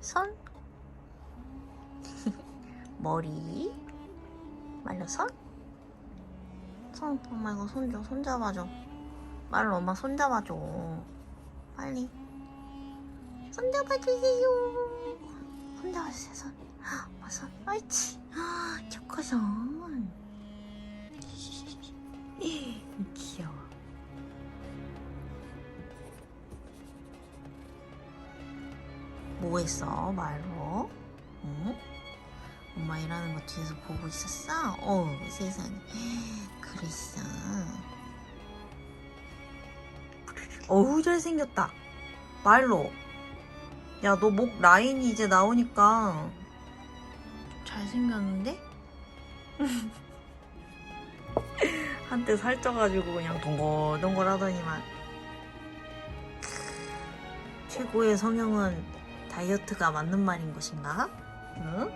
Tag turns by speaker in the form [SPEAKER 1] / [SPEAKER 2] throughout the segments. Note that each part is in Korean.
[SPEAKER 1] 손. 머리. 말로 손. 손. 엄마 이거 손 줘. 손 잡아줘. 말로 엄마 손 잡아줘. 빨리. 손 잡아주세요. 손 잡아주세요. 손. 엄마 손. 옳지. 초코손. 귀여워. 뭐 했어 말로? 응? 엄마 일하는 거 뒤에서 보고 있었어? 세상에. 그랬어. 어우 잘생겼다. 말로. 야 너 목 라인이 이제 나오니까 잘생겼는데? 한때 살쪄가지고 그냥 동글동글 하더니만. 최고의 성형은 다이어트가 맞는 말인 것인가? 응?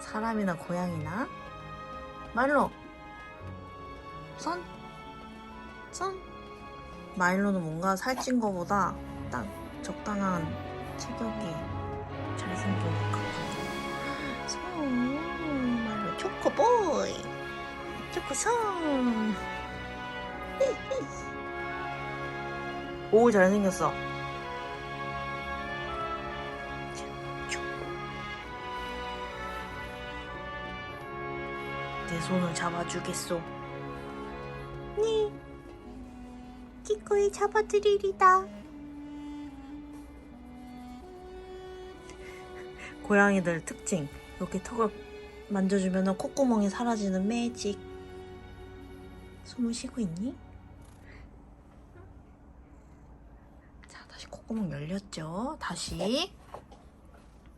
[SPEAKER 1] 사람이나 고양이나? 말로. 손. 마일로는 뭔가 살찐 거보다 딱 적당한 체격이 잘생긴 것 같거든. 손. 마일로 초코보이. 초코손. 오 잘생겼어. 내 손을 잡아주겠소. 네. 기꺼이 잡아드리리다. 고양이들 특징. 이렇게 턱을 만져주면 콧구멍이 사라지는 매직. 숨을 쉬고 있니? 자, 다시 콧구멍 열렸죠? 다시.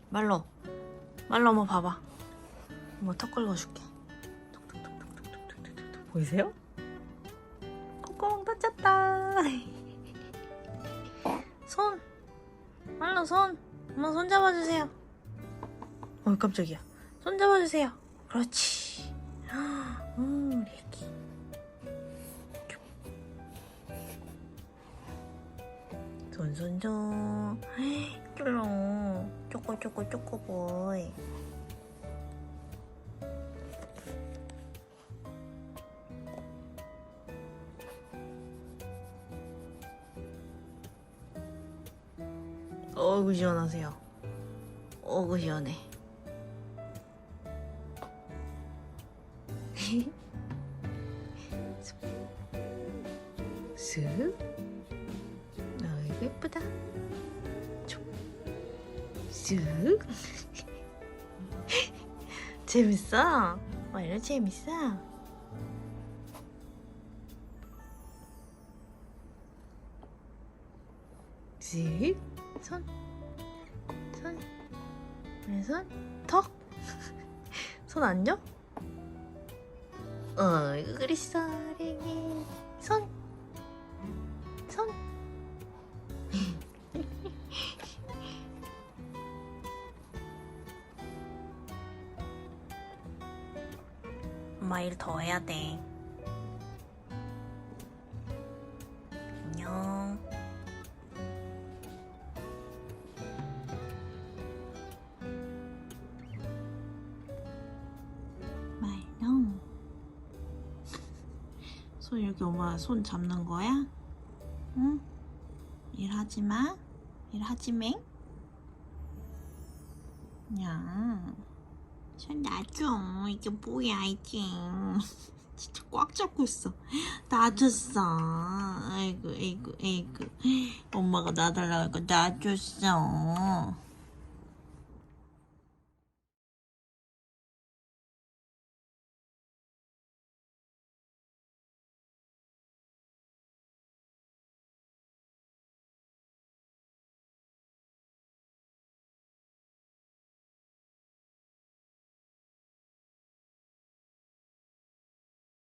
[SPEAKER 1] 말로 한번 봐봐. 엄마 턱 긁어줄게. 보이세요? 콧구멍 닫혔다. 손. 말로 손. 엄마 손 잡아주세요. 깜짝이야. 손 잡아주세요. 그렇지. 우리 애기. 손. 쫄롱. 쪼꼬보이. 어구 시원하세요. 어구 시원해. 쓱. 어이구 예쁘다. 쓱. 재밌어? 이래 재밌어? 쓱. 손. 왼손. 턱. 손 안 줘? 그랬어. 랭이. 손. 엄마 일 더 해야 돼. 안녕. 말롱. 손 이렇게 엄마 손 잡는 거야? 응? 일하지 마. 일하지 맹. 야. 손 놔줘. 이게 뭐야 이게. 진짜 꽉 잡고 있어. 놔줬어. 아이고. 엄마가 놔달라고 하니까 놔줬어.